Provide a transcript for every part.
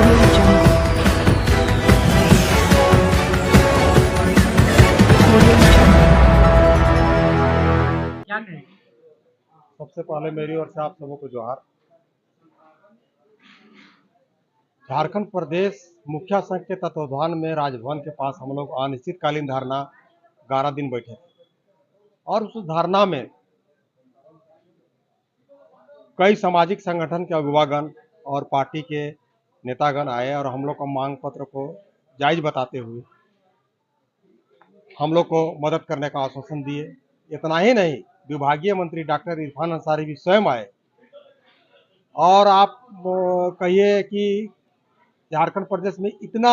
Audio Jungle. Audio Jungle. क्या कहें? सबसे पहले मेरी ओर से आप सबों को जोहार। झारखंड प्रदेश मुखिया संघ के तत्वावधान में राजभवन के पास हम लोग अनिश्चितकालीन धरना 11 दिन बैठे थे और उस धरना में कई सामाजिक संगठन के अगुवागण और पार्टी के नेतागण आए और हम लोग का मांग पत्र को जायज बताते हुए हम लोग को मदद करने का आश्वासन दिए। इतना ही नहीं, विभागीय मंत्री डॉक्टर इरफान अंसारी भी स्वयं आए और आप कहिए कि झारखंड प्रदेश में इतना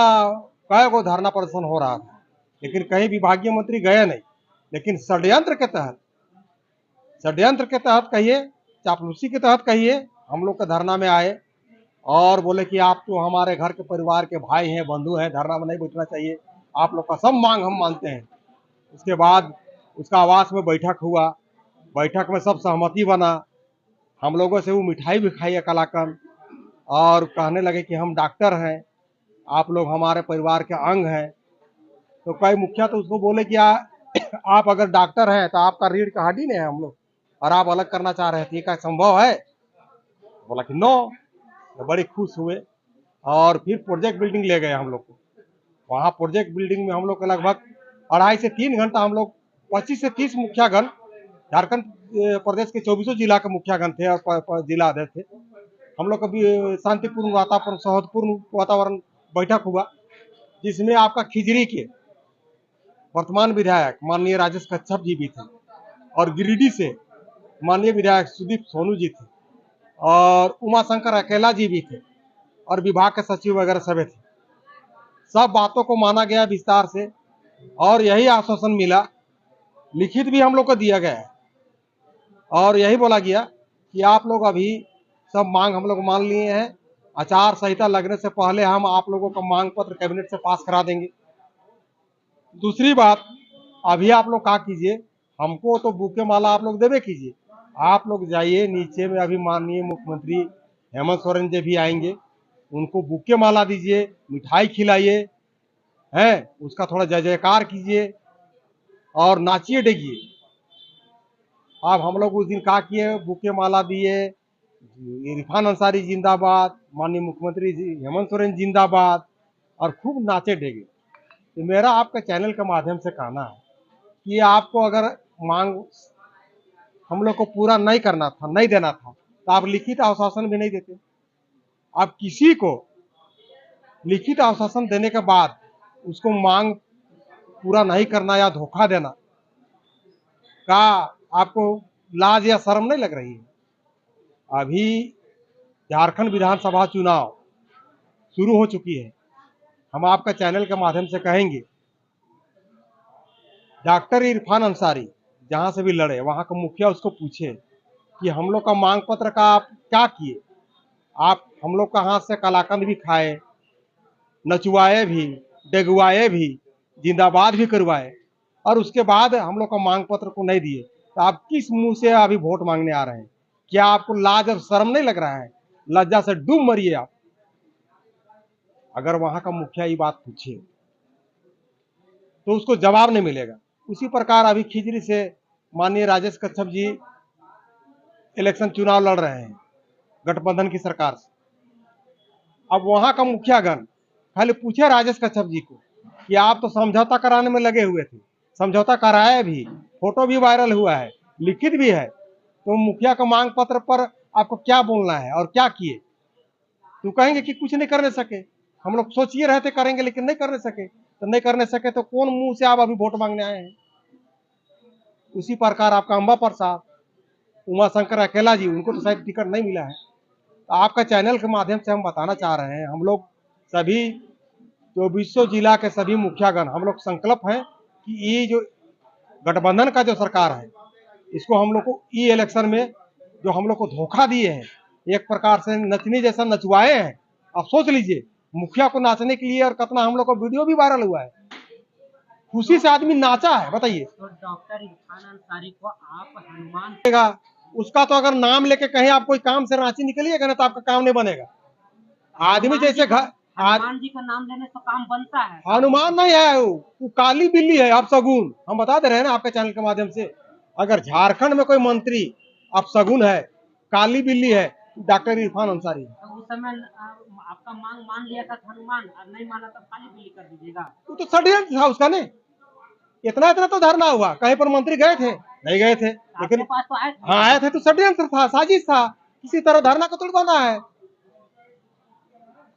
कई गो धरना प्रदर्शन हो रहा था, लेकिन कहीं विभागीय मंत्री गए नहीं। लेकिन षड्यंत्र के तहत कहिए, चापलूसी के तहत कहिए, हम लोग के धरना में आए और बोले कि आप तो हमारे घर के परिवार के भाई हैं, बंधु हैं, धरना में नहीं बैठना चाहिए, आप लोग का सब मांग हम मानते हैं। उसके बाद उसका आवास में बैठक हुआ, बैठक में सब सहमति बना। हम लोगों से वो मिठाई भी खाई है कलाकंद और कहने लगे कि हम डॉक्टर हैं, आप लोग हमारे परिवार के अंग हैं। तो कई मुखिया तो उसको बोले कि आप अगर डॉक्टर हैं तो आपका रीढ़ का हड्डी नहीं है हम लोग, और आप अलग करना चाह रहे थे, ये क्या संभव है? बोला कि नो। तो बड़ी खुश हुए और फिर प्रोजेक्ट बिल्डिंग ले गए हम लोग को। वहाँ प्रोजेक्ट बिल्डिंग में हम लोग को लगभग 2.5 से 3 घंटा हम लोग 25 से 30 मुखियागण, झारखंड प्रदेश के 24 जिला के मुखियागण थे और जिला अध्यक्ष थे। हम लोग का भी शांतिपूर्ण वातावरण, सौहार्दपूर्ण वातावरण बैठक हुआ, जिसमें आपका खिजरी के वर्तमान विधायक माननीय राजेश कच्छप जी भी थे और गिरिडीह से माननीय विधायक सुदीप सोनू जी थे और उमाशंकर अकेला जी भी थे और विभाग के सचिव वगैरह सभी थे। सब बातों को माना गया विस्तार से और यही आश्वासन मिला, लिखित भी हम लोग को दिया गया है और यही बोला गया कि आप लोग अभी सब मांग हम लोग मान लिए हैं। आचार संहिता लगने से पहले हम आप लोगों का मांग पत्र कैबिनेट से पास करा देंगे। दूसरी बात, अभी आप लोग क्या कीजिए, हमको तो बुके माला आप लोग देवे कीजिए, आप लोग जाइए नीचे में, अभी माननीय मुख्यमंत्री हेमंत सोरेन जी भी आएंगे, उनको बुके माला दीजिए, मिठाई खिलाइए, हैं, उसका थोड़ा जय जयकार कीजिए और नाचिए डेगिए। अब हम लोग उस दिन क्या किए, बुके माला दिए, इरफान अंसारी जिंदाबाद, माननीय मुख्यमंत्री जी हेमंत सोरेन जिंदाबाद, और खूब नाचे डेगे। तो मेरा आपका चैनल के माध्यम से कहना है कि आपको अगर मांग हम लोग को पूरा नहीं करना था, नहीं देना था, तो आप लिखित आश्वासन भी नहीं देते। आप किसी को लिखित आश्वासन देने के बाद उसको मांग पूरा नहीं करना या धोखा देना का आपको लाज या शर्म नहीं लग रही है? अभी झारखंड विधानसभा चुनाव शुरू हो चुकी है। हम आपका चैनल के माध्यम से कहेंगे, डॉक्टर इरफान अंसारी जहां से भी लड़े, वहां का मुखिया उसको पूछे कि हम लोग का मांग पत्र का आप क्या किए? आप हम लोग का हाथ से कलाकंद भी खाए, नचवाए भी, डगवाए भी, जिंदाबाद भी करवाए, और उसके बाद हम लोग का मांग पत्र को नहीं दिए। तो आप किस मुंह से अभी वोट मांगने आ रहे हैं? क्या आपको लाज और शर्म नहीं लग रहा है? लज्जा से डूब मरिए आप। अगर वहां का मुखिया ये बात पूछे तो उसको जवाब नहीं मिलेगा। उसी प्रकार अभी खिजरी से माननीय राजेश कच्छप जी इलेक्शन चुनाव लड़ रहे हैं गठबंधन की सरकार से। अब वहां का मुखियागण खाली पूछे राजेश कच्छप जी को कि आप तो समझौता कराने में लगे हुए थे, समझौता कराया भी, फोटो भी वायरल हुआ है, लिखित भी है, तो मुखिया का मांग पत्र पर आपको क्या बोलना है और क्या किए? तो कहेंगे कि कुछ नहीं करने सके, हम लोग सोचिए रहे थे करेंगे लेकिन नहीं करने सके। तो नहीं करने सके तो कौन मुंह से आप अभी वोट मांगने आए हैं? उसी प्रकार आपका अंबा प्रसाद, उमाशंकर अकेला जी, उनको तो शायद टिकट नहीं मिला है। तो आपका चैनल के माध्यम से हम बताना चाह रहे हैं, हम लोग सभी 24 जिला के सभी मुखियागण हम लोग संकल्प हैं कि ये जो गठबंधन का जो सरकार है, इसको हम लोग को ई इलेक्शन में जो हम लोग को धोखा दिए हैं, एक प्रकार से नचनी जैसा नचवाए हैं। आप सोच लीजिए, मुखिया को नाचने के लिए और कितना हम लोग का वीडियो भी वायरल हुआ है, खुशी से आदमी नाचा है। बताइए, तो डॉक्टर इरफान अंसारी को आप हनुमान उसका तो अगर नाम लेके कहीं आप कोई काम से रांची निकलिएगा ना तो आपका काम नहीं बनेगा। आदमी जैसे घर हनुमान जी का नाम लेने से काम बनता है। हनुमान नहीं है वो काली बिल्ली है अपशगुन। हम बता दे रहे हैं ना आपके चैनल के माध्यम से, अगर झारखंड में कोई मंत्री अपशगुन है, काली बिल्ली है, डॉक्टर इरफान अंसारी है। तो उस समय आपका मांग मान लिया था हनुमान और नहीं माना तो काली बिल्ली कर दीजिएगा। वो तो षड्यंत्र था उसका ने। इतना इतना तो धरना हुआ, कहीं पर मंत्री गए थे? नहीं गए थे, आपके लेकिन पास तो आए थे। हाँ आए थे तो षड्यंत्र था, साजिश था, किसी तरह धरना को तोड़वाना है।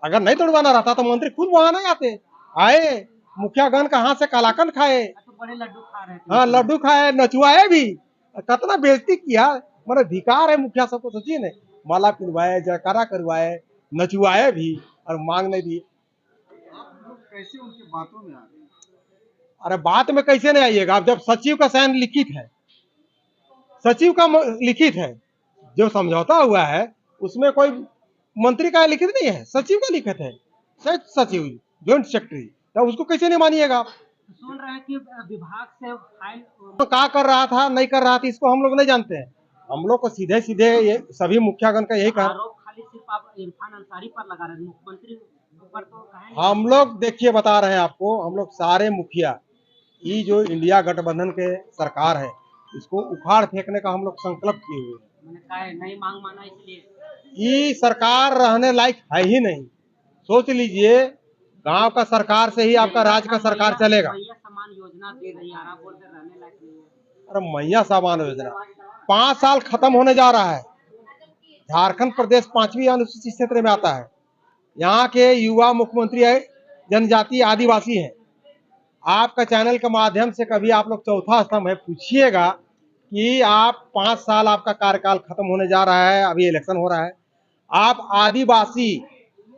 अगर नहीं तोड़वाना रहता तो मंत्री खुद वहां नहीं आते। आए, मुखिया गण का हाथ से कालाकंद खाए, तो बड़े लड्डू खा रहे थे। हाँ लड्डू खाए, नचुआए भी, कितना बेइज्जती किया। मेरा धिकार है मुखिया सबको, सचिव ने माला पिलवाए, जयकारा करवाए, नचुआए भी और मांग नहीं दी। आप लोग कैसे उनकी बातों में आ गए? अरे बात में कैसे नहीं आइएगा, अब जब सचिव का साइन लिखित है, सचिव का लिखित है, जो समझौता हुआ है उसमें कोई मंत्री का लिखित नहीं है, सचिव का लिखित है, सचिव जॉइंट सेक्रेटरी, तो उसको कैसे नहीं मानिएगा आप? सुन रहे हैं कि विभाग से फाइल तो क्या कर रहा था नहीं कर रहा था इसको हम लोग नहीं जानते हैं। हम लोग को सीधे सीधे ये सभी मुखियागण का यही कहा, आरोप खाली सिर्फ आप इरफान अंसारी पर लगा रहे हैं, मुख्यमंत्री पर तो कहेंगे। हम लोग देखिए बता रहे हैं आपको, हम लोग सारे मुखिया, ये जो इंडिया गठबंधन के सरकार है इसको उखाड़ फेंकने का हम लोग संकल्प किए हुए हैं। मैंने कहा है नहीं मांग माना इसलिए। ये सरकार रहने लायक है ही नहीं। सोच लीजिए, गांव का सरकार से ही आपका राज्य का सरकार चलेगा। मैया समान योजना दे रही है, आप बोलते रहने लायक नहीं है। अरे मैया सामान योजना 5 साल खत्म होने जा रहा है। झारखंड प्रदेश 5वीं अनुसूचित क्षेत्र में आता है। यहाँ के युवा मुख्यमंत्री जनजाति आदिवासी हैं। आपका चैनल के माध्यम से कभी आप लोग चौथा स्तंभ है, पूछिएगा कि आप 5 साल आपका कार्यकाल खत्म होने जा रहा है, अभी इलेक्शन हो रहा है, आप आदिवासी,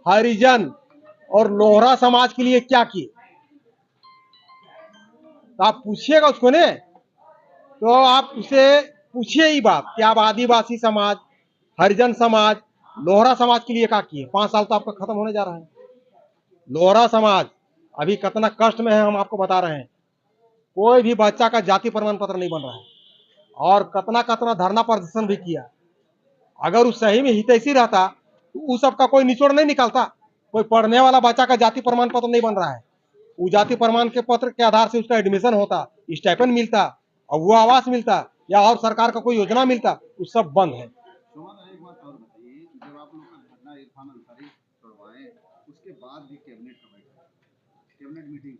हरिजन और लोहरा समाज के लिए क्या किए? तो आप पूछिएगा उसको ने, तो आप उसे पूछिए ये बात कि आप आदिवासी समाज, हरिजन समाज, लोहरा समाज के लिए क्या किए? 5 साल तो आपका खत्म होने जा रहा है। लोहरा समाज अभी कितना कष्ट में है हम आपको बता रहे हैं। कोई भी बच्चा का जाति प्रमाण पत्र नहीं बन रहा है और कितना कितना धरना प्रदर्शन भी किया। अगर उस सही में हितैषी रहता तो उस सबका कोई निचोड़ नहीं निकलता। कोई पढ़ने वाला बच्चा का जाति प्रमाण पत्र नहीं बन रहा है, वो जाति प्रमाण के पत्र के आधार से उसका एडमिशन होता, स्टाइपेंड मिलता और वो आवास मिलता या और सरकार का कोई योजना मिलता, वो सब बंद है। एक बात और बताइए, जब आप लोग का धरना इरफान अंसारी करवाए उसके बाद भी कैबिनेट का बैठक, कैबिनेट मीटिंग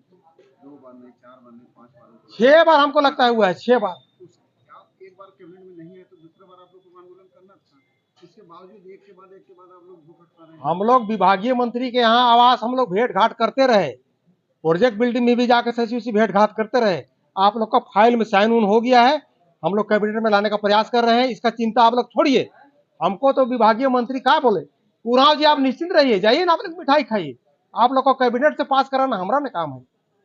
2 बार नहीं, 4 बार नहीं, 5 बार, 6 बार हमको लगता है हुआ है, 6 बार। आप एक बार कैबिनेट में नहीं है तो दूसरा बार आप लोग को आंदोलन करना था। इसके बावजूद एक के बाद आप लोग भूख हड़ता रहे। हम लोग विभागीय मंत्री के यहाँ आवास हम लोग भेंट घाट करते रहे, प्रोजेक्ट बिल्डिंग में भी जाकर सचिव से भेंट घाट करते रहे। आप लोग का फाइल में साइन उन हो गया है, हम लोग कैबिनेट में लाने का प्रयास कर रहे हैं। इसका चिंता आप लोग छोड़िए, हमको तो विभागीय मंत्री क्या बोले, उराव जी आप निश्चिंत रहिए, जाइए ना आप लोग मिठाई खाइए, आप लोग को कैबिनेट से पास कराना हमारा ना काम है।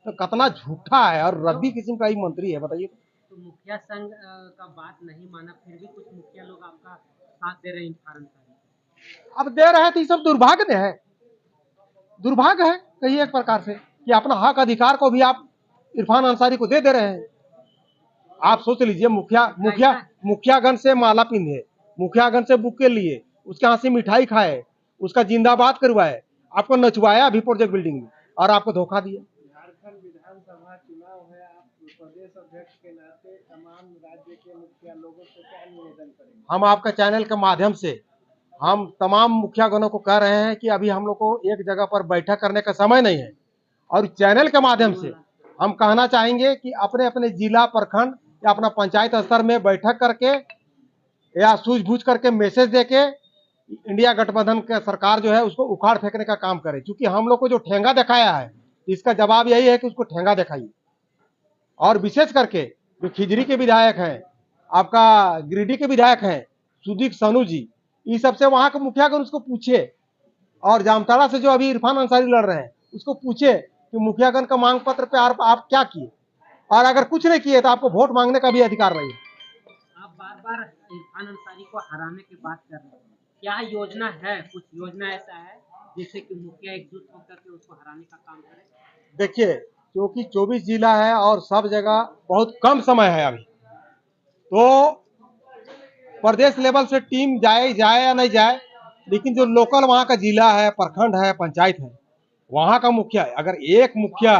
तो कितना झूठा है और रद्दी किस्म का ही मंत्री है, बताइए। तो मुखिया संघ का बात नहीं माना, फिर भी कुछ मुखिया लोग आपका साथ दे रहे हैं इरफान अंसारी। अब दे रहे हैं तो ये सब दुर्भाग्य है, दुर्भाग्य है कहीं एक प्रकार से कि अपना हक अधिकार को भी आप इरफान अंसारी को दे रहे हैं। आप सोच लीजिए, मुखियागण से माला पिंधे, मुखियागण से बुके लिए, उसके हाथ से मिठाई खाए, उसका जिंदाबाद करवाए, आपको नचवाया भी प्रोजेक्ट बिल्डिंग में और आपको धोखा दिया। झारखंड विधानसभा चुनाव है, आप प्रदेश अध्यक्ष के नाते तमाम राज्य के मुखिया लोगों से क्या निवेदन करेंगे? हम आपका चैनल के माध्यम से हम तमाम मुखियागणों को कह रहे हैं कि अभी हम लोग को एक जगह पर बैठक करने का समय नहीं है, और चैनल के माध्यम से हम कहना चाहेंगे कि अपने अपने जिला, प्रखंड या अपना पंचायत स्तर में बैठक करके या सूझबूझ करके मैसेज देके इंडिया गठबंधन का सरकार जो है उसको उखाड़ फेंकने का काम करे। क्योंकि हम लोग को जो ठेंगा दिखाया है इसका जवाब यही है कि उसको ठेंगा दिखाइए। और विशेष करके जो खिजरी के विधायक हैं, आपका गिरिडीह के विधायक हैं सुदीप सानू जी, ये सबसे वहां के मुखिया को उसको पूछे, और जामताड़ा से जो अभी इरफान अंसारी लड़ रहे हैं उसको पूछे कि मुखियागण का मांग पत्र पे आप क्या किए, और अगर कुछ नहीं किए तो आपको वोट मांगने का भी अधिकार नहीं है। आप बार बार इरफान अंसारी को हराने की बात कर रहे हैं, क्या योजना है? कुछ योजना ऐसा है जिससे कि मुखिया एकजुट होकर के उसको हराने का काम करे? देखिए, क्योंकि 24 जिला है और सब जगह बहुत कम समय है अभी, तो प्रदेश लेवल से टीम जाए या नहीं जाए, लेकिन जो लोकल वहाँ का जिला है, प्रखंड है, पंचायत है, वहां का मुखिया, अगर एक मुखिया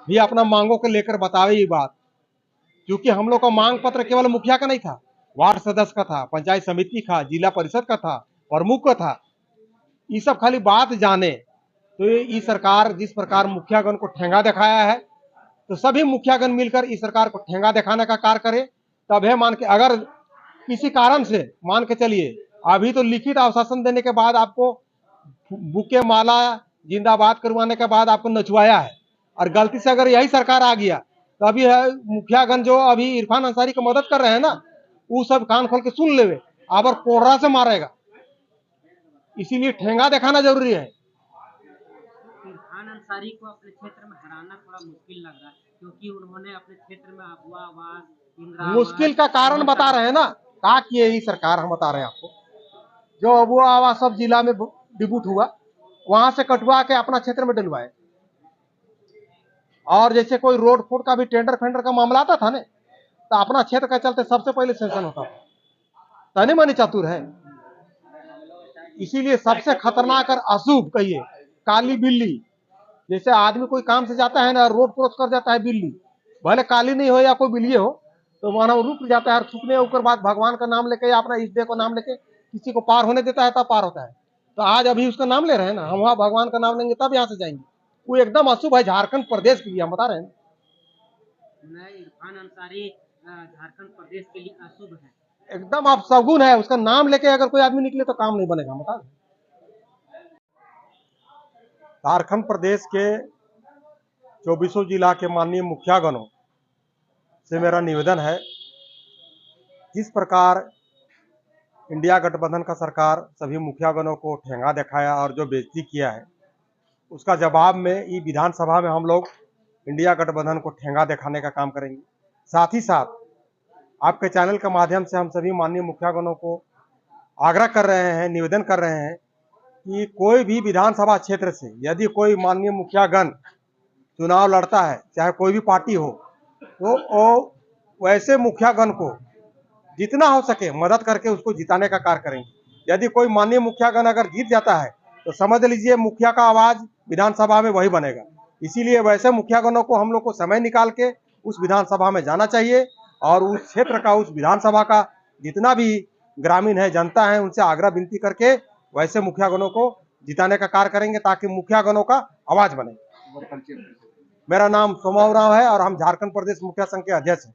भी अपना मांगों को लेकर बतावे ये बात, क्योंकि हम लोग का मांग पत्र केवल मुखिया का नहीं था, वार्ड सदस्य का था, पंचायत समिति का, जिला परिषद का था, प्रमुख का था। ये सब खाली बात जाने तो ये सरकार जिस प्रकार मुखियागण को ठेंगा दिखाया है, तो सभी मुखियागण मिलकर इस सरकार को ठेंगा दिखाने का कार्य करे। तब है मान के, अगर किसी कारण से मान के चलिए, अभी तो लिखित आश्वासन देने के बाद आपको बुके माला जिंदाबाद करवाने के बाद आपको नचवाया है, और गलती से अगर यही सरकार आ गया तो अभी है मुखियागण जो अभी इरफान अंसारी को मदद कर रहे हैं ना, वो सब कान खोल के सुन लेवे, अब कोर्रा से मारेगा। इसीलिए ठेंगा दिखाना जरूरी है। इरफान अंसारी को अपने क्षेत्र में हराना थोड़ा मुश्किल लग रहा है, क्योंकि उन्होंने अपने क्षेत्र में अगवा आवास, इंदिरा आवास, मुश्किल का कारण बता रहे हैं ना, का किए ही सरकार, हम बता रहे हैं आपको। जो अबू आवास सब जिला में डिबूट हुआ, वहां से कटवा के अपना क्षेत्र में डलवाए। और जैसे कोई रोड फूड का भी टेंडर फेंडर का मामला आता था ना, तो अपना क्षेत्र का चलते सबसे पहले सेंक्शन होता था। तनी मनी चतुर है। इसीलिए सबसे खतरनाक और अशुभ कहिए काली बिल्ली। जैसे आदमी कोई काम से जाता है ना, रोड क्रॉस कर जाता है बिल्ली, भले काली नहीं हो या कोई बिल्ली हो, तो वहां रुक जाता है, और छुपने ऊपर बाद भगवान का नाम लेके या अपना इष्ट देव का नाम लेके किसी को पार होने देता है, तब पार होता है। तो आज अभी उसका नाम ले रहे हैं ना, हम वहां भगवान का नाम लेंगे तब यहाँ से जाएंगे। वो एकदम अशुभ है झारखंड प्रदेश के लिए, हम बता रहे हैं। इरफान अंसारी झारखंड प्रदेश के लिए अशुभ है, एकदम आप सगुन है। उसका नाम लेके अगर कोई आदमी निकले तो काम नहीं बनेगा, बता रहे। झारखंड प्रदेश के 24 जिला के माननीय मुखियागणों से मेरा निवेदन है, जिस प्रकार इंडिया गठबंधन का सरकार सभी मुखियागणों को ठेंगा दिखाया और जो बेइज्जती किया है, उसका जवाब में ये विधानसभा में हम लोग इंडिया गठबंधन को ठेंगा दिखाने का काम करेंगे। साथ ही साथ आपके चैनल के माध्यम से हम सभी माननीय मुखियागणों को आग्रह कर रहे हैं, निवेदन कर रहे हैं कि कोई भी विधानसभा क्षेत्र से यदि कोई माननीय मुखियागण चुनाव लड़ता है, चाहे कोई भी पार्टी हो, तो वो वैसे मुखियागण को जितना हो सके मदद करके उसको जिताने का कार्य करेंगे। यदि कोई माननीय मुखियागण अगर जीत जाता है तो समझ लीजिए मुखिया का आवाज विधानसभा में वही बनेगा। इसीलिए वैसे मुखियागणों को हम लोग को समय निकाल के उस विधानसभा में जाना चाहिए, और उस क्षेत्र का, उस विधानसभा का जितना भी ग्रामीण है, जनता है, उनसे आग्रह विनती करके वैसे मुखियागणों को जिताने का कार्य करेंगे, ताकि मुखियागणों का आवाज बने। मेरा नाम सोमाव राव है और हम झारखंड प्रदेश मुखिया संघ के अध्यक्ष हैं।